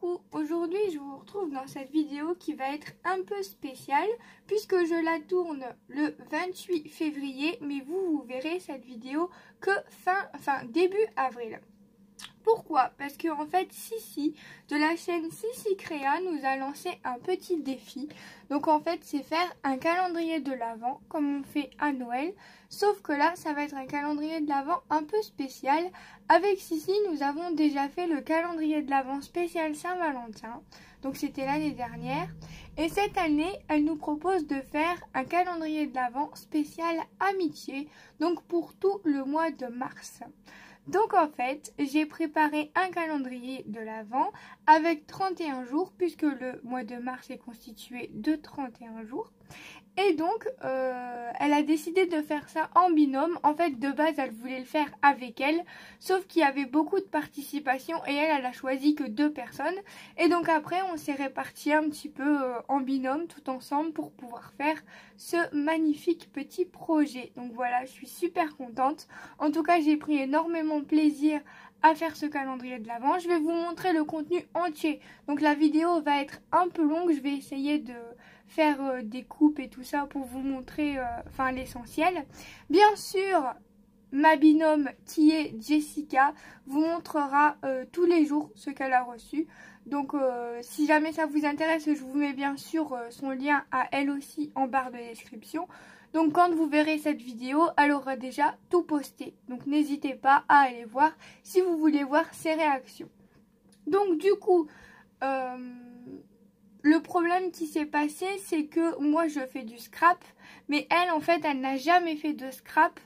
Coucou, aujourd'hui je vous retrouve dans cette vidéo qui va être un peu spéciale puisque je la tourne le 28 février mais vous verrez cette vidéo que début avril. Pourquoi? Parce que en fait Sissi de la chaîne Sissi Créa nous a lancé un petit défi. Donc en fait c'est faire un calendrier de l'Avent comme on fait à Noël. Sauf que là ça va être un calendrier de l'Avent un peu spécial. Avec Sissi nous avons déjà fait le calendrier de l'Avent spécial Saint-Valentin. Donc c'était l'année dernière. Et cette année elle nous propose de faire un calendrier de l'Avent spécial amitié. Donc pour tout le mois de mars. Donc en fait, j'ai préparé un calendrier de l'Avent avec 31 jours puisque le mois de mars est constitué de 31 jours. Et donc, elle a décidé de faire ça en binôme. En fait, de base, elle voulait le faire avec elle. Sauf qu'il y avait beaucoup de participation et elle a choisi que 2 personnes. Et donc après, on s'est répartis un petit peu en binôme, tout ensemble, pour pouvoir faire ce magnifique petit projet. Donc voilà, je suis super contente. En tout cas, j'ai pris énormément de plaisir à faire ce calendrier de l'Avent. Je vais vous montrer le contenu entier. Donc la vidéo va être un peu longue. Je vais essayer de faire des coupes et tout ça pour vous montrer l'essentiel. Bien sûr, ma binôme qui est Jessica vous montrera tous les jours ce qu'elle a reçu. Donc si jamais ça vous intéresse, je vous mets bien sûr son lien à elle aussi en barre de description. Donc quand vous verrez cette vidéo, elle aura déjà tout posté. Donc n'hésitez pas à aller voir si vous voulez voir ses réactions. Donc du coup, le problème qui s'est passé, c'est que moi je fais du scrap, mais elle en fait elle n'a jamais fait de scrap.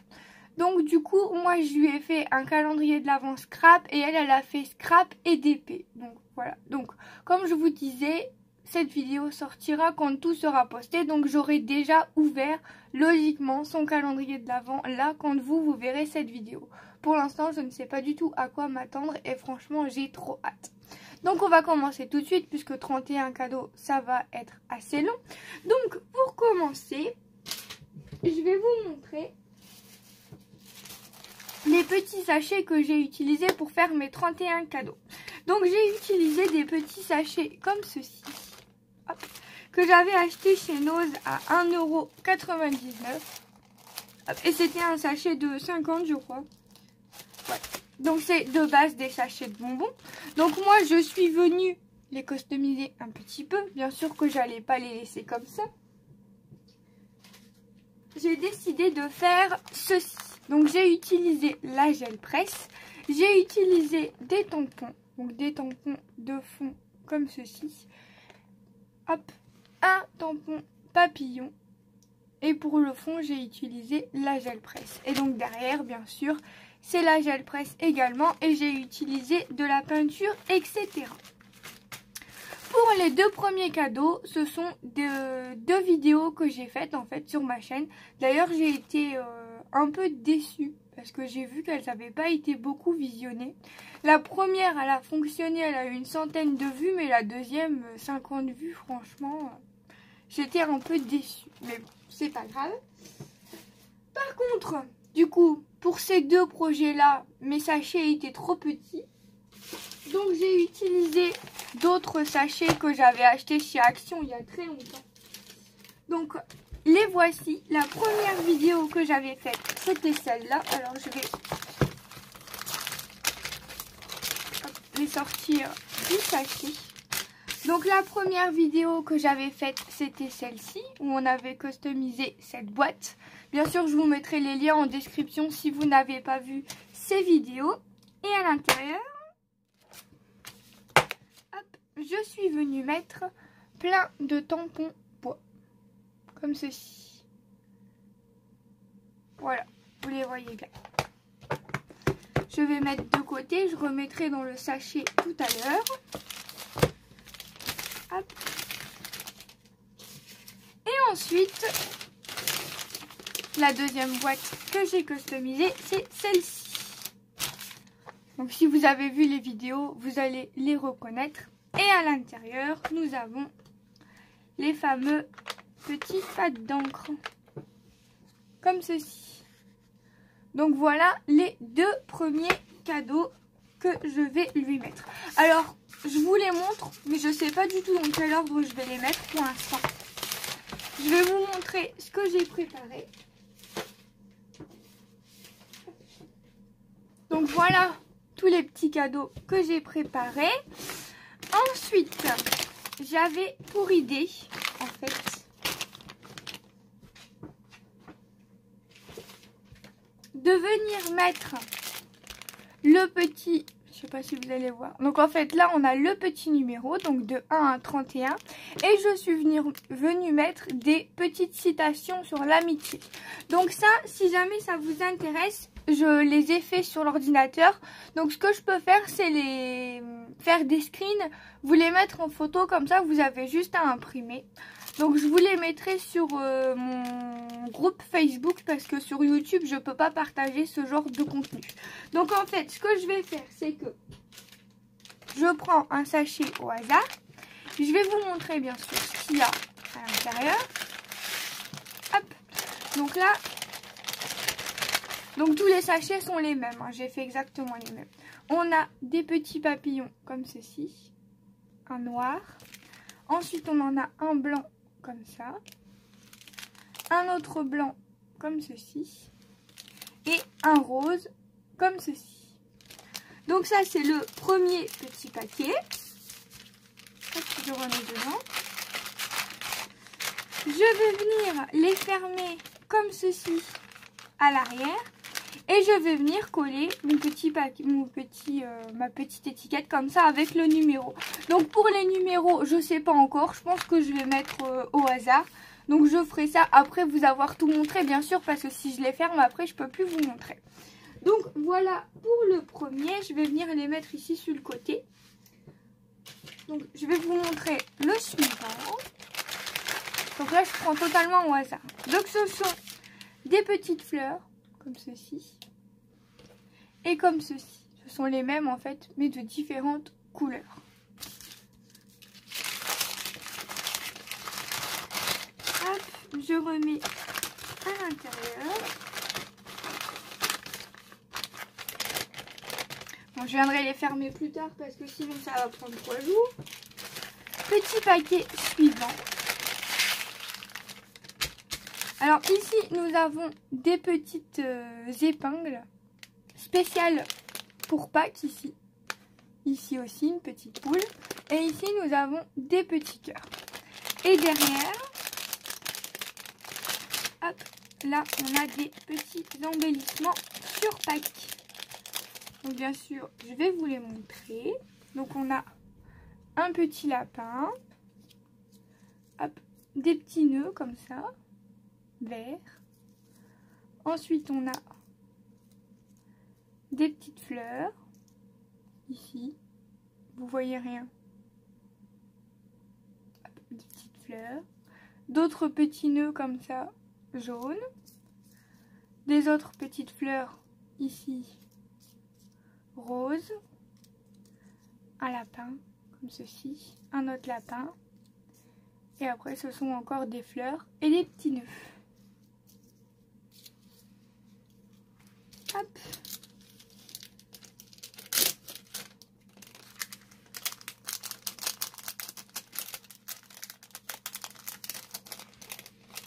Donc du coup moi je lui ai fait un calendrier de l'Avent scrap et elle a fait scrap et DP. Donc voilà, donc comme je vous disais, cette vidéo sortira quand tout sera posté. Donc j'aurai déjà ouvert logiquement son calendrier de l'Avent là quand vous verrez cette vidéo. Pour l'instant je ne sais pas du tout à quoi m'attendre et franchement j'ai trop hâte. Donc on va commencer tout de suite puisque 31 cadeaux ça va être assez long. Donc pour commencer, je vais vous montrer les petits sachets que j'ai utilisés pour faire mes 31 cadeaux. Donc j'ai utilisé des petits sachets comme ceci, hop, que j'avais acheté chez Nose à 1,99 €. Et c'était un sachet de 50 je crois. Ouais. Donc c'est de base des sachets de bonbons. Donc moi je suis venue les customiser un petit peu. Bien sûr que j'allais pas les laisser comme ça. J'ai décidé de faire ceci. Donc j'ai utilisé la gel presse. J'ai utilisé des tampons. Donc des tampons de fond comme ceci. Hop, un tampon papillon. Et pour le fond j'ai utilisé la gel presse. Et donc derrière bien sûr c'est la gel presse également et j'ai utilisé de la peinture, etc. Pour les 2 premiers cadeaux, ce sont deux vidéos que j'ai faites en fait sur ma chaîne. D'ailleurs j'ai été un peu déçue parce que j'ai vu qu'elles n'avaient pas été beaucoup visionnées. La première elle a fonctionné, elle a eu une centaine de vues, mais la deuxième 50 vues, franchement j'étais un peu déçue. Mais c'est pas grave. Par contre, du coup, pour ces 2 projets-là, mes sachets étaient trop petits. Donc j'ai utilisé d'autres sachets que j'avais achetés chez Action il y a très longtemps. Donc les voici. La première vidéo que j'avais faite, c'était celle-là. Alors je vais les sortir du sachet. Donc la première vidéo que j'avais faite, c'était celle-ci, où on avait customisé cette boîte. Bien sûr, je vous mettrai les liens en description si vous n'avez pas vu ces vidéos. Et à l'intérieur, je suis venue mettre plein de tampons bois, comme ceci. Voilà, vous les voyez bien. Je vais mettre de côté, je remettrai dans le sachet tout à l'heure. Hop. Et ensuite, la deuxième boîte que j'ai customisée, c'est celle-ci. Donc si vous avez vu les vidéos, vous allez les reconnaître. Et à l'intérieur, nous avons les fameux petits pads d'encre, comme ceci. Donc voilà les 2 premiers cadeaux que je vais lui mettre. Alors, je vous les montre, mais je sais pas du tout dans quel ordre je vais les mettre pour l'instant. Je vais vous montrer ce que j'ai préparé. Donc voilà tous les petits cadeaux que j'ai préparés. Ensuite, j'avais pour idée, en fait, de venir mettre le petit, je sais pas si vous allez voir. Donc en fait là on a le petit numéro, donc de 1 à 31. Et je suis venue mettre des petites citations sur l'amitié. Donc ça, si jamais ça vous intéresse, je les ai fait sur l'ordinateur. Donc ce que je peux faire, c'est les faire des screens, vous les mettre en photo, comme ça vous avez juste à imprimer. Donc je vous les mettrai sur mon groupe Facebook parce que sur YouTube je peux pas partager ce genre de contenu. Donc en fait ce que je vais faire, c'est que je prends un sachet au hasard. Je vais vous montrer bien sûr ce qu'il y a à l'intérieur. Hop. Donc là, donc tous les sachets sont les mêmes, hein. J'ai fait exactement les mêmes. On a des petits papillons comme ceci, un noir. Ensuite on en a un blanc comme ça, un autre blanc comme ceci et un rose comme ceci. Donc ça c'est le premier petit paquet. Hop, je remets dedans. Je vais venir les fermer comme ceci à l'arrière et je vais venir coller mon petit paquet, ma petite étiquette comme ça avec le numéro. Donc pour les numéros, je sais pas encore, je pense que je vais mettre au hasard. Donc je ferai ça après vous avoir tout montré bien sûr, parce que si je les ferme après je peux plus vous montrer. Donc voilà pour le premier, je vais venir les mettre ici sur le côté. Donc je vais vous montrer le suivant. Donc là je prends totalement au hasard. Donc ce sont des petites fleurs comme ceci et comme ceci. Ce sont les mêmes en fait mais de différentes couleurs. Hop, je remets à l'intérieur. Bon, je viendrai les fermer plus tard parce que sinon ça va prendre 3 jours. Petit paquet suivant. Alors ici nous avons des petites épingles spéciales pour Pâques ici. Ici aussi une petite poule. Et ici nous avons des petits cœurs. Et derrière, hop, là on a des petits embellissements sur Pâques. Donc bien sûr je vais vous les montrer. Donc on a un petit lapin. Hop, des petits nœuds comme ça. Vert. Ensuite on a des petites fleurs ici, vous voyez rien. Hop, des petites fleurs, d'autres petits nœuds comme ça jaunes, des autres petites fleurs ici roses, un lapin comme ceci, un autre lapin et après ce sont encore des fleurs et des petits nœuds. Hop.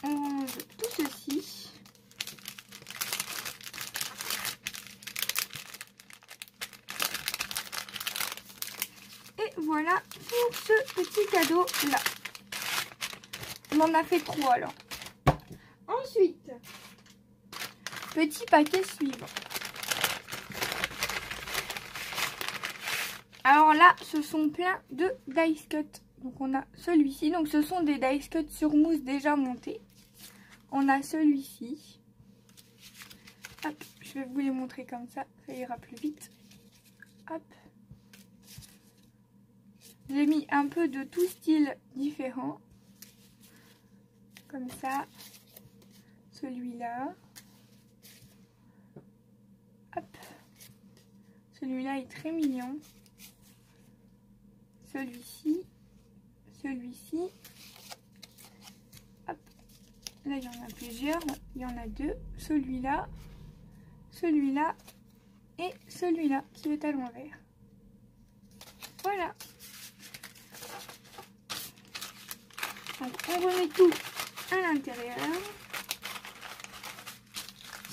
On range tout ceci. Et voilà pour ce petit cadeau là. On en a fait 3 là. Ensuite, petit paquet suivant. Alors là, ce sont plein de dice cut. Donc on a celui-ci. Donc ce sont des dice cut sur mousse déjà montés. On a celui-ci. Hop, je vais vous les montrer comme ça ira plus vite. Hop. J'ai mis un peu de tout style différent. Comme ça. Celui-là. Hop. Celui-là est très mignon. Celui-ci. Celui-ci. Hop. Là, il y en a plusieurs. Il y en a 2. Celui-là. Celui-là. Et celui-là qui est à l'envers. Voilà. Donc on remet tout à l'intérieur.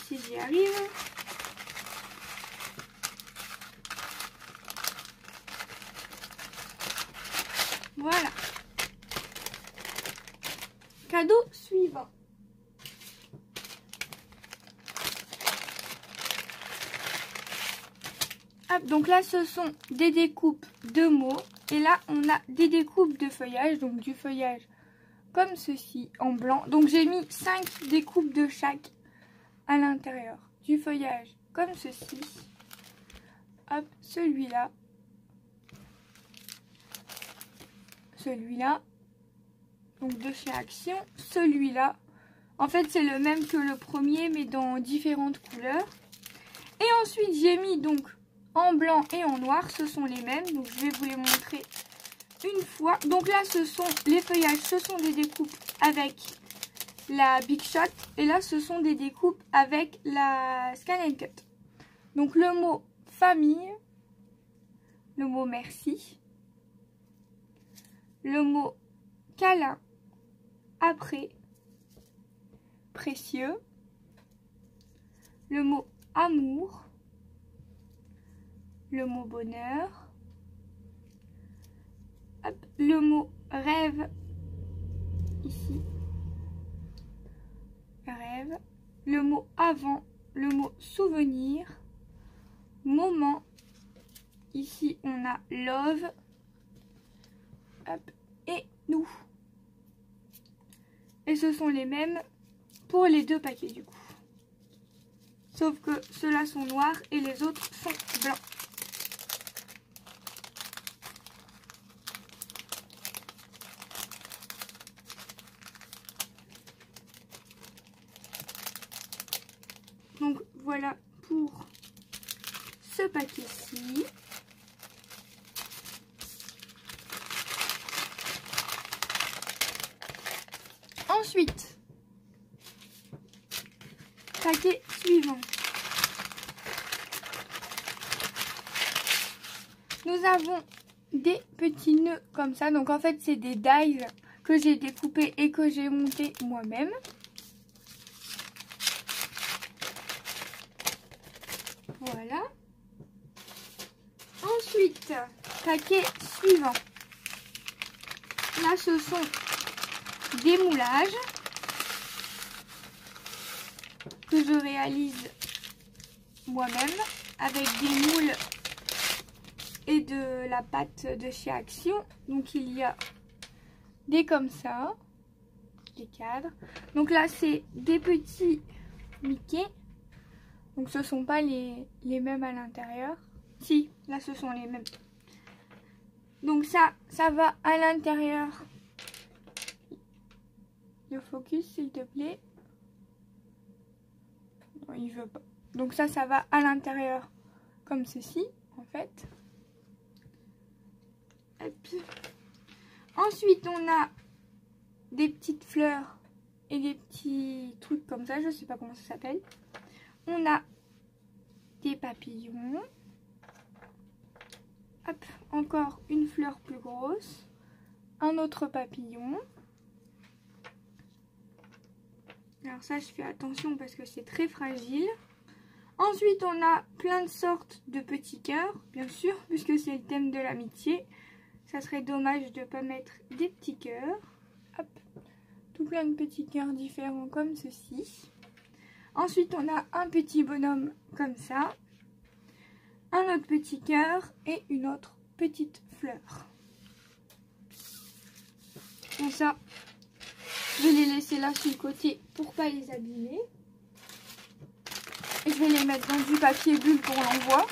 Si j'y arrive. Voilà. Cadeau suivant. Hop, donc là ce sont des découpes de mots. Et là on a des découpes de feuillage. Donc du feuillage comme ceci en blanc. Donc j'ai mis 5 découpes de chaque à l'intérieur. Du feuillage comme ceci. Hop, celui-là. Celui-là. Donc de chez Action. Celui-là. En fait c'est le même que le premier mais dans différentes couleurs. Et ensuite j'ai mis donc en blanc et en noir. Ce sont les mêmes. Donc je vais vous les montrer une fois. Donc là ce sont les feuillages. Ce sont des découpes avec la Big Shot. Et là ce sont des découpes avec la Scan & Cut. Donc le mot famille. Le mot merci. Le mot câlin. Après. Précieux. Le mot amour. Le mot bonheur. Hop, le mot rêve. Ici. Rêve. Le mot avant. Le mot souvenir. Moment. Ici on a love. Hop, et nous. Et ce sont les mêmes pour les deux paquets du coup. Sauf que ceux-là sont noirs et les autres sont blancs. Donc voilà pour ce paquet-ci. Ensuite, paquet suivant. Nous avons des petits nœuds comme ça. Donc en fait, c'est des dies que j'ai découpés et que j'ai montés moi-même. Voilà. Ensuite, paquet suivant. Là, ce sont des moulages que je réalise moi-même avec des moules et de la pâte de chez Action. Donc il y a des comme ça, des cadres. Donc là c'est des petits Mickey. Donc ce sont pas les mêmes à l'intérieur. Si, là ce sont les mêmes. Donc ça va à l'intérieur. Le focus s'il te plaît. Non, il veut pas. Donc ça va à l'intérieur comme ceci en fait. Et puis, ensuite on a des petites fleurs et des petits trucs comme ça, je sais pas comment ça s'appelle. On a des papillons. Hop, encore une fleur plus grosse. Un autre papillon. Alors ça je fais attention parce que c'est très fragile. Ensuite on a plein de sortes de petits cœurs, bien sûr, puisque c'est le thème de l'amitié. Ça serait dommage de ne pas mettre des petits cœurs. Hop, tout plein de petits cœurs différents comme ceci. Ensuite on a un petit bonhomme comme ça. Un autre petit cœur et une autre petite fleur. Comme ça, je vais les laisser là sur le côté pour pas les abîmer. Et je vais les mettre dans du papier bulle pour l'envoi.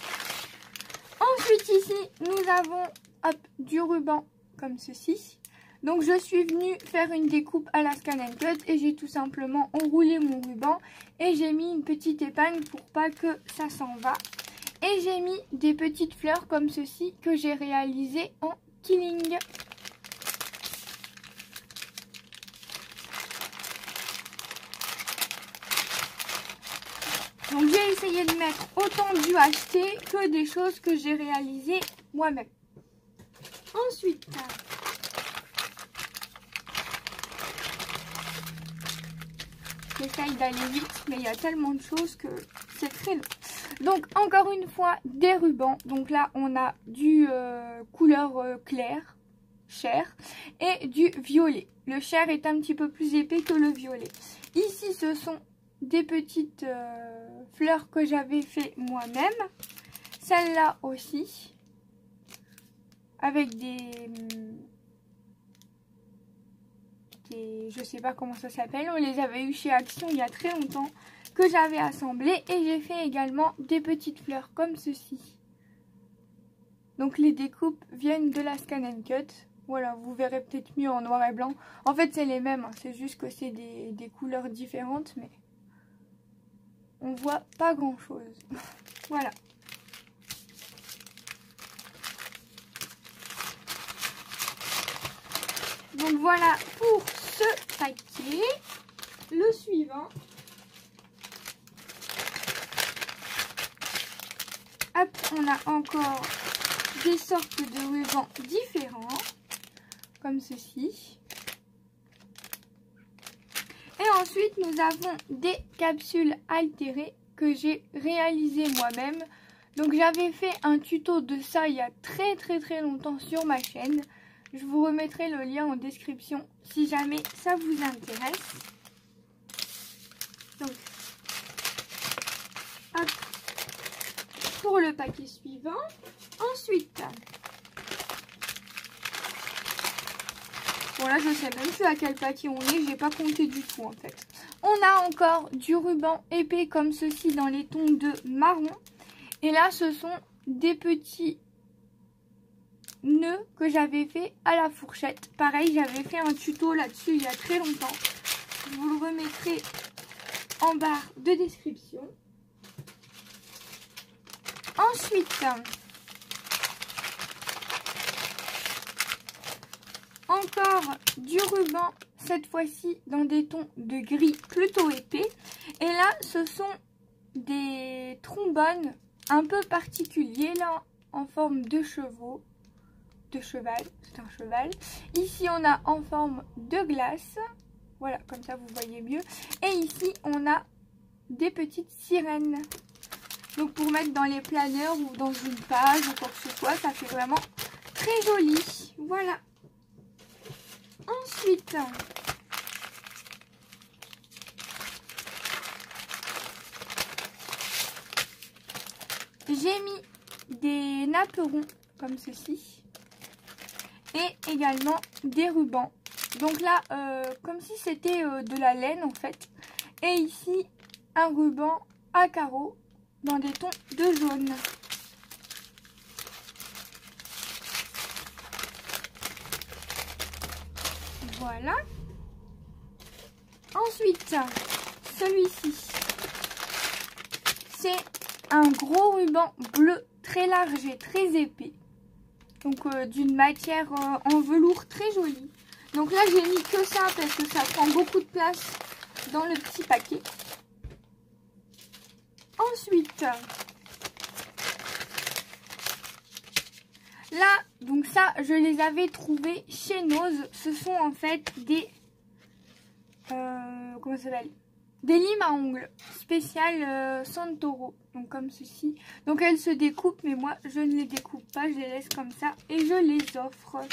Ensuite ici, nous avons hop, du ruban comme ceci. Donc je suis venue faire une découpe à la Scan & Cut et j'ai tout simplement enroulé mon ruban. Et j'ai mis une petite épingle pour pas que ça s'en va. Et j'ai mis des petites fleurs comme ceci que j'ai réalisées en killing. Donc j'ai essayé de mettre autant du acheté que des choses que j'ai réalisées moi-même. Ensuite, J'essaye d'aller vite, mais il y a tellement de choses que c'est très long. Donc encore une fois, des rubans. Donc là, on a du couleur claire, chair, et du violet. Le chair est un petit peu plus épais que le violet. Ici, ce sont des petites fleurs que j'avais fait moi-même. Celle-là aussi, avec je sais pas comment ça s'appelle, on les avait eu chez Action il y a très longtemps, que j'avais assemblé, et j'ai fait également des petites fleurs comme ceci. Donc les découpes viennent de la Scan & Cut. Voilà, vous verrez peut-être mieux en noir et blanc. En fait c'est les mêmes, hein. C'est juste que c'est des couleurs différentes, mais on voit pas grand chose. Voilà. Donc voilà pour ce paquet. Le suivant. Hop, on a encore des sortes de rubans différents, comme ceci. Et ensuite, nous avons des capsules altérées que j'ai réalisées moi-même. Donc j'avais fait un tuto de ça il y a très longtemps sur ma chaîne. Je vous remettrai le lien en description si jamais ça vous intéresse. Donc, hop, pour le paquet suivant. Ensuite, bon là je sais même plus à quel paquet on est, j'ai pas compté du tout en fait. On a encore du ruban épais comme ceci dans les tons de marron. Et là ce sont des petits nœuds que j'avais fait à la fourchette. Pareil, j'avais fait un tuto là-dessus il y a très longtemps. Je vous le remettrai en barre de description. Ensuite, encore du ruban, cette fois-ci dans des tons de gris plutôt épais. Et là, ce sont des trombones un peu particuliers, là, en forme de chevaux. De cheval, c'est un cheval. Ici, on a en forme de glace. Voilà, comme ça, vous voyez mieux. Et ici, on a des petites sirènes. Donc, pour mettre dans les planeurs ou dans une page ou quoi que ce soit, ça fait vraiment très joli. Voilà. Ensuite, j'ai mis des napperons comme ceci et également des rubans. Donc là, comme si c'était de la laine en fait. Et ici, un ruban à carreaux dans des tons de jaune. Voilà. Ensuite, celui-ci, c'est un gros ruban bleu très large et très épais. Donc d'une matière en velours très jolie. Donc là, j'ai mis que ça parce que ça prend beaucoup de place dans le petit paquet. Ensuite, là, donc ça, je les avais trouvés chez Nose. Ce sont en fait des... comment ça s'appelle? Des limes à ongles spéciales Santoro. Donc comme ceci. Donc elles se découpent, mais moi, je ne les découpe pas. Je les laisse comme ça et je les offre.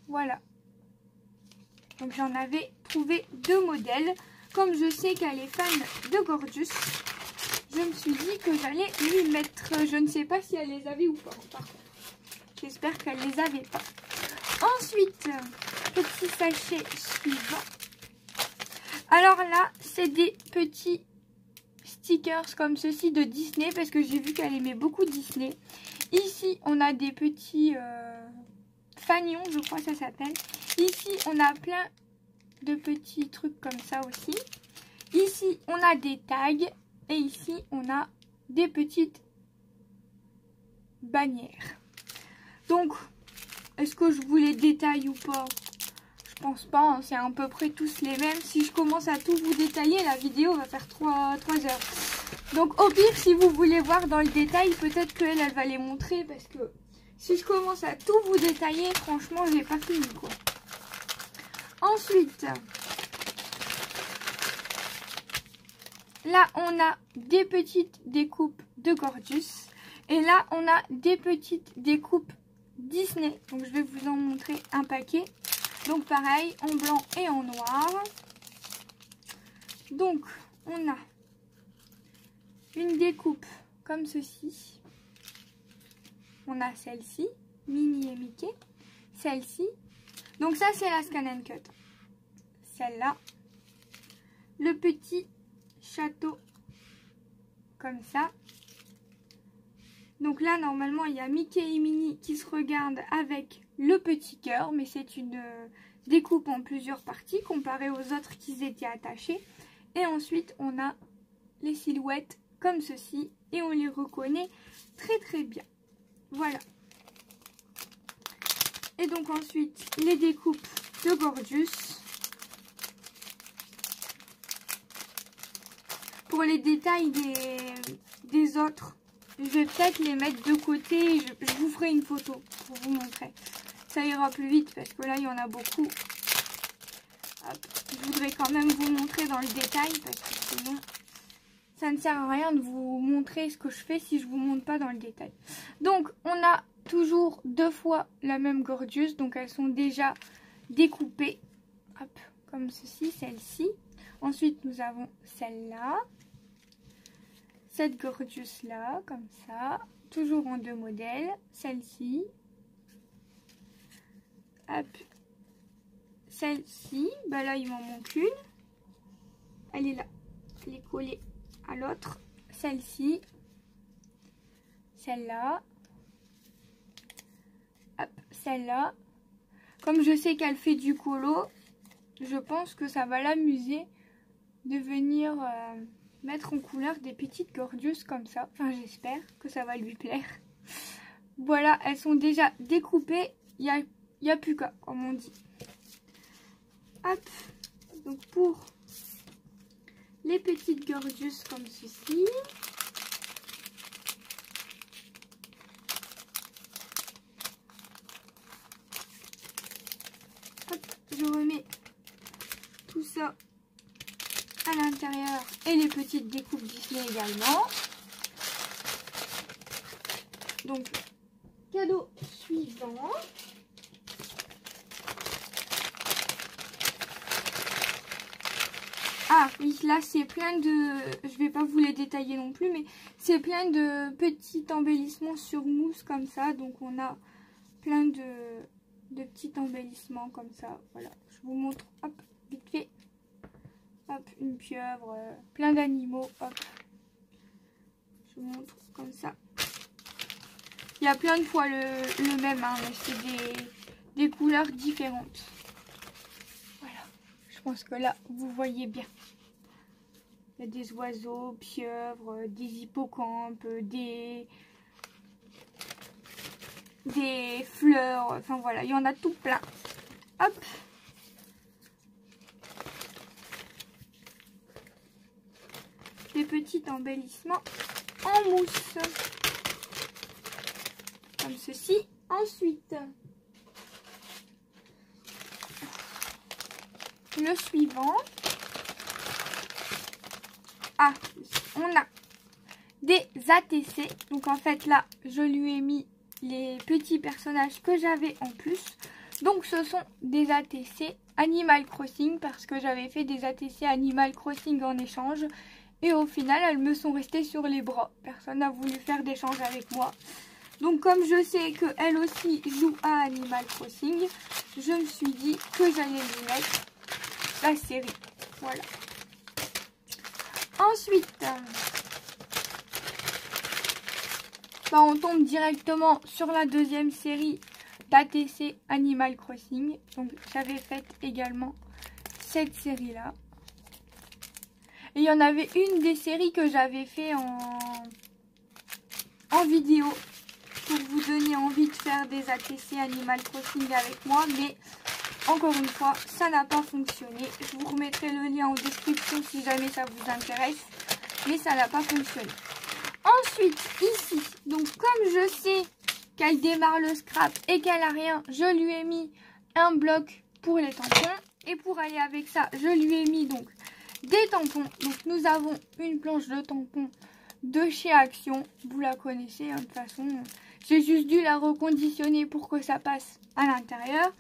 Voilà. Donc j'en avais trouvé 2 modèles. Comme je sais qu'elle est fan de Gorgeous, je me suis dit que j'allais lui mettre. Je ne sais pas si elle les avait ou pas. Par contre, j'espère qu'elle les avait pas. Ensuite, petit sachet suivant. Alors là, c'est des petits stickers comme ceci de Disney parce que j'ai vu qu'elle aimait beaucoup Disney. Ici, on a des petits fanions, je crois que ça s'appelle. Ici, on a plein de petits trucs comme ça aussi. Ici, on a des tags. Et ici, on a des petites bannières. Donc, est-ce que je vous les détaille ou pas? Je pense pas, hein, c'est à peu près tous les mêmes. Si je commence à tout vous détailler, la vidéo va faire 3 heures. Donc, au pire, si vous voulez voir dans le détail, peut-être qu'elle va les montrer. Parce que si je commence à tout vous détailler, franchement, j'ai pas fini, quoi. Ensuite, là, on a des petites découpes de Gorgeous. Et là, on a des petites découpes Disney. Donc, je vais vous en montrer un paquet. Donc, pareil, en blanc et en noir. Donc, on a une découpe comme ceci. On a celle-ci, Minnie et Mickey. Celle-ci. Donc, ça, c'est la Scan and Cut. Celle-là. Le petit château comme ça. Donc là, normalement, il y a Mickey et Minnie qui se regardent avec le petit cœur. Mais c'est une découpe en plusieurs parties comparée aux autres qui étaient attachés. Et ensuite, on a les silhouettes comme ceci. Et on les reconnaît très très bien. Voilà. Et donc ensuite, les découpes de Gorgeous. Pour les détails des autres, je vais peut-être les mettre de côté. Je vous ferai une photo pour vous montrer. Ça ira plus vite parce que là, il y en a beaucoup. Hop. Je voudrais quand même vous montrer dans le détail parce que sinon, ça ne sert à rien de vous montrer ce que je fais si je ne vous montre pas dans le détail. Donc, on a toujours 2 fois la même Gorgeous. Donc, elles sont déjà découpées. Hop, comme ceci, celle-ci. Ensuite, nous avons celle-là. Cette Gorgeous là, comme ça. Toujours en 2 modèles. Celle-ci. Hop. Celle-ci. Bah là, il m'en manque une. Elle est là. Elle est collée à l'autre. Celle-ci. Celle-là. Hop. Celle-là. Comme je sais qu'elle fait du colo, je pense que ça va l'amuser de venir mettre en couleur des petites Gorgeous comme ça. Enfin, j'espère que ça va lui plaire. Voilà, elles sont déjà découpées. Il n'y a plus qu'à, comme on dit. Hop. Donc, pour les petites Gorgeous comme ceci. Hop, je remets tout ça à l'intérieur et les petites découpes Disney également. Donc, cadeau suivant. Ah oui, là c'est plein de... Je vais pas vous les détailler non plus, mais c'est plein de petits embellissements sur mousse comme ça. Donc on a plein de petits embellissements comme ça. Voilà, je vous montre, hop, vite fait. Hop, une pieuvre, plein d'animaux, hop. Je vous montre comme ça. Il y a plein de fois le même, hein, mais c'est des couleurs différentes. Voilà, je pense que là, vous voyez bien. Il y a des oiseaux, pieuvres, des hippocampes, des fleurs, enfin voilà, il y en a tout plein. Hop. Des petits embellissements en mousse. Comme ceci. Ensuite, le suivant. Ah, on a des ATC. Donc en fait là, je lui ai mis les petits personnages que j'avais en plus. Donc ce sont des ATC Animal Crossing parce que j'avais fait des ATC Animal Crossing en échange. Et au final, elles me sont restées sur les bras. Personne n'a voulu faire d'échange avec moi. Donc comme je sais qu'elle aussi joue à Animal Crossing, je me suis dit que j'allais lui mettre la série. Voilà. Ensuite, bah, on tombe directement sur la deuxième série d'ATC Animal Crossing. Donc j'avais fait également cette série-là. Et il y en avait une des séries que j'avais fait en vidéo pour vous donner envie de faire des ATC Animal Crossing avec moi. Mais encore une fois, ça n'a pas fonctionné. Je vous remettrai le lien en description si jamais ça vous intéresse. Mais ça n'a pas fonctionné. Ensuite, ici, donc comme je sais qu'elle démarre le scrap et qu'elle n'a rien, je lui ai mis un bloc pour les tampons. Et pour aller avec ça, je lui ai mis donc des tampons. Donc nous avons une planche de tampons de chez Action. Vous la connaissez, hein, de toute façon. J'ai juste dû la reconditionner pour que ça passe à l'intérieur.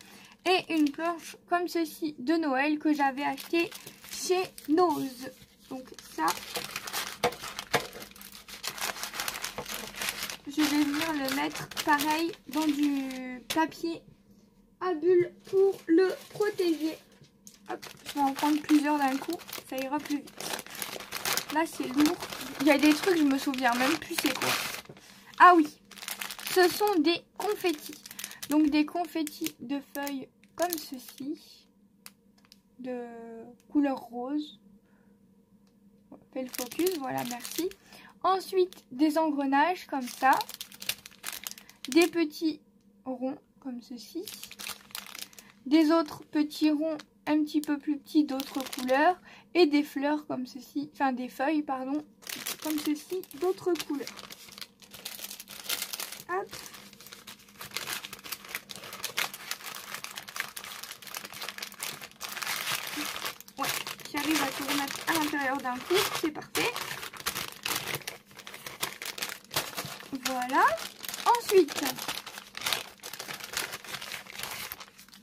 Et une planche comme ceci de Noël que j'avais acheté chez Nose. Donc ça, je vais venir le mettre pareil dans du papier à bulles pour le protéger. Hop, je vais en prendre plusieurs d'un coup, ça ira plus vite. Là c'est lourd. Il y a des trucs, je me souviens même plus c'est quoi. Ah oui, ce sont des confettis. Donc des confettis de feuilles comme ceci, de couleur rose. Fais le focus, voilà, merci. Ensuite, des engrenages comme ça, des petits ronds comme ceci, des autres petits ronds un petit peu plus petits d'autres couleurs et des fleurs comme ceci, enfin des feuilles, pardon, comme ceci, d'autres couleurs. Hop. Ouais, j'arrive à tout remettre à l'intérieur d'un coup, c'est parfait. Voilà. Ensuite,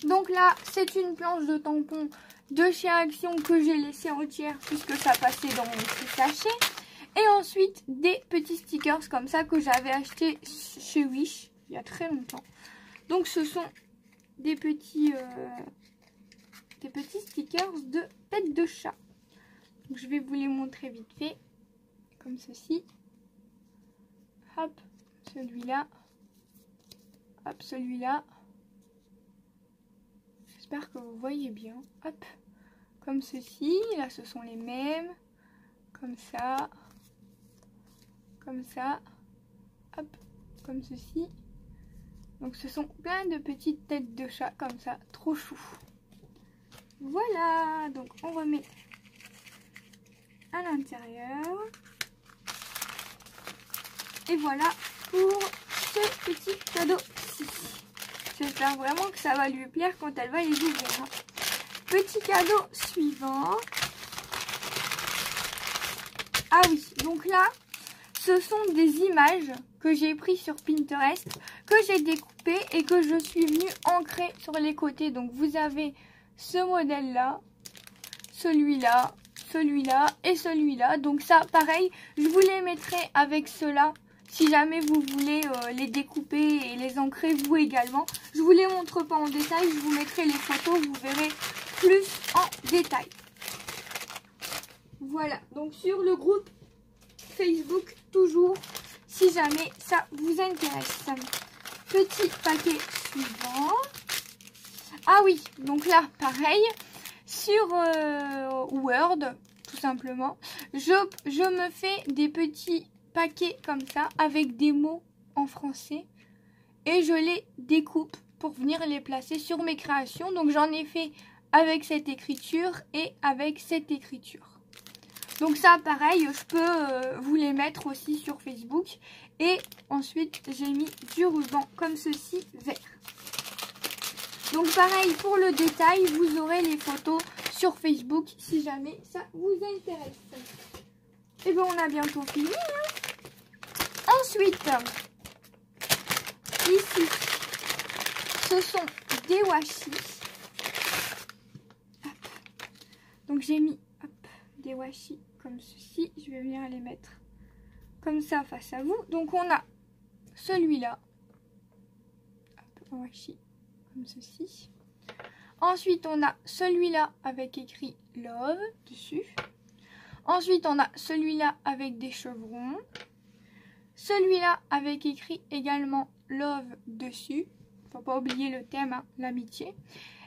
donc là, c'est une planche de tampons de chez Action que j'ai laissée entière puisque ça passait dans mon petit sachet. Et ensuite, des petits stickers comme ça que j'avais acheté chez Wish il y a très longtemps. Donc ce sont des petits stickers de tête de chat. Donc, je vais vous les montrer vite fait, comme ceci. Hop, celui-là. Hop, celui-là. J'espère que vous voyez bien. Hop, comme ceci. Là, ce sont les mêmes. Comme ça. Comme ça. Hop, comme ceci. Donc, ce sont plein de petites têtes de chat comme ça. Trop chou. Voilà. Donc, on remet à l'intérieur. Et voilà pour ce petit cadeau-ci. J'espère vraiment que ça va lui plaire quand elle va les ouvrir. Petit cadeau suivant. Ah oui, donc là, ce sont des images que j'ai prises sur Pinterest, que j'ai découpées et que je suis venue ancrer sur les côtés. Donc vous avez ce modèle-là, celui-là, celui-là et celui-là. Donc ça, pareil, je vous les mettrai avec ceux-là. Si jamais vous voulez les découper et les ancrer vous également. Je vous les montre pas en détail, je vous mettrai les photos, vous verrez plus en détail. Voilà, donc sur le groupe Facebook, toujours, si jamais ça vous intéresse. Petit paquet suivant. Ah oui, donc là, pareil, sur Word, tout simplement, je me fais des petits paquets comme ça avec des mots en français et je les découpe pour venir les placer sur mes créations. Donc j'en ai fait avec cette écriture et avec cette écriture. Donc ça pareil, je peux vous les mettre aussi sur Facebook. Et ensuite j'ai mis du ruban comme ceci vert. Donc pareil pour le détail, vous aurez les photos sur Facebook si jamais ça vous intéresse. Et bien on a bientôt fini. Ensuite, ici, ce sont des washi. Donc j'ai mis des washi comme ceci. Je vais venir les mettre comme ça face à vous. Donc on a celui-là, un washi comme ceci. Ensuite on a celui-là avec écrit Love dessus. Ensuite on a celui-là avec des chevrons. Celui-là avec écrit également Love dessus. Faut pas oublier le thème, hein, l'amitié.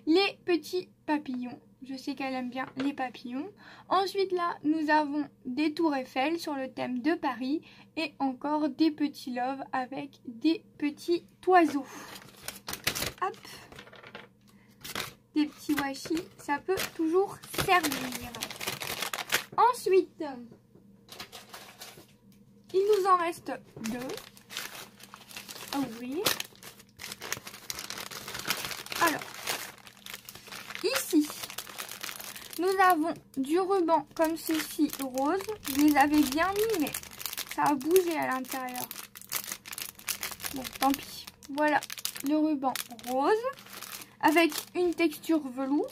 Les petits papillons. Je sais qu'elle aime bien les papillons. Ensuite là, nous avons des tours Eiffel sur le thème de Paris. Et encore des petits Love avec des petits oiseaux. Hop. Des petits washi, ça peut toujours servir. Ensuite, il nous en reste deux à ouvrir. Alors, ici, Nous avons du ruban comme ceci rose. Je les avais bien mis mais ça a bougé à l'intérieur. Bon, tant pis. Voilà le ruban rose avec une texture velours.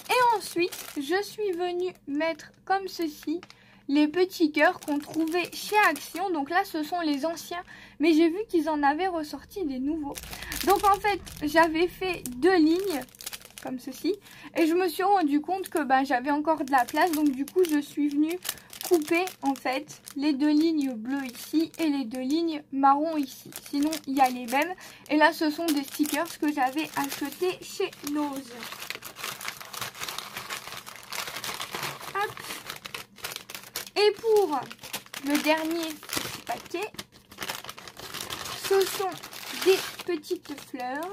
Et ensuite, je suis venue mettre comme ceci les petits cœurs qu'on trouvait chez Action. Donc là, ce sont les anciens, mais j'ai vu qu'ils en avaient ressorti des nouveaux. Donc en fait, j'avais fait 2 lignes comme ceci. Et je me suis rendu compte que j'avais encore de la place. Donc du coup, je suis venue couper en fait les 2 lignes bleues ici et les 2 lignes marron ici. Sinon, il y a les mêmes. Et là, ce sont des stickers que j'avais achetés chez Nose. Hop. Et pour le dernier petit paquet, ce sont des petites fleurs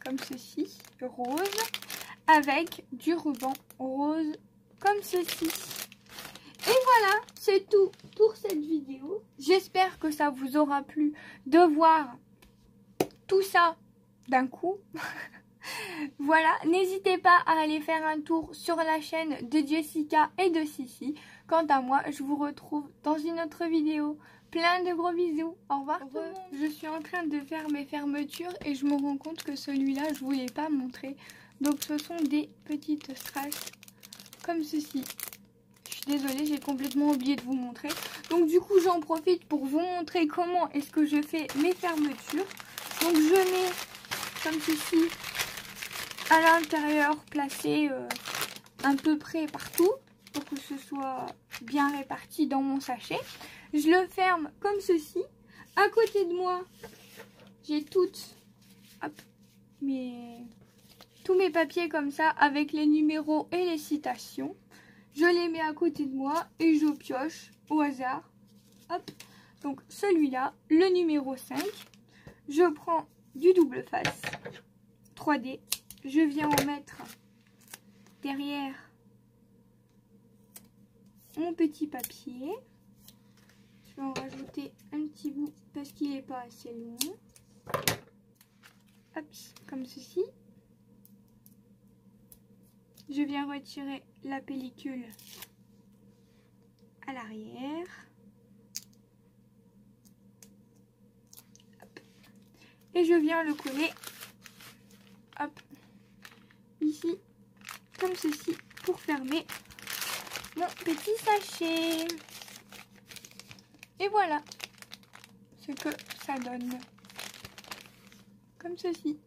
comme ceci, rose, avec du ruban rose comme ceci. Et voilà, c'est tout pour cette vidéo. J'espère que ça vous aura plu de voir tout ça d'un coup. Voilà, n'hésitez pas à aller faire un tour sur la chaîne de Jessica et de Sissi. Quant à moi, je vous retrouve dans une autre vidéo. Plein de gros bisous. Au revoir tout le monde. Je suis en train de faire mes fermetures et je me rends compte que celui-là, je ne voulais pas montrer. Donc ce sont des petites strass comme ceci. Je suis désolée, j'ai complètement oublié de vous montrer. Donc du coup, j'en profite pour vous montrer comment est-ce que je fais mes fermetures. Donc je mets comme ceci à l'intérieur, placé à peu près partout pour que ce soit bien réparti dans mon sachet. Je le ferme comme ceci. À côté de moi, j'ai tous mes papiers comme ça avec les numéros et les citations. Je les mets à côté de moi et je pioche au hasard. Hop. Donc celui-là, le numéro 5. Je prends du double face 3D. Je viens en mettre derrière mon petit papier. Je vais en rajouter un petit bout parce qu'il n'est pas assez long. Hop, comme ceci. Je viens retirer la pellicule à l'arrière. Et je viens le coller hop, ici, comme ceci, pour fermer mon petit sachet. Et voilà ce que ça donne. Comme ceci.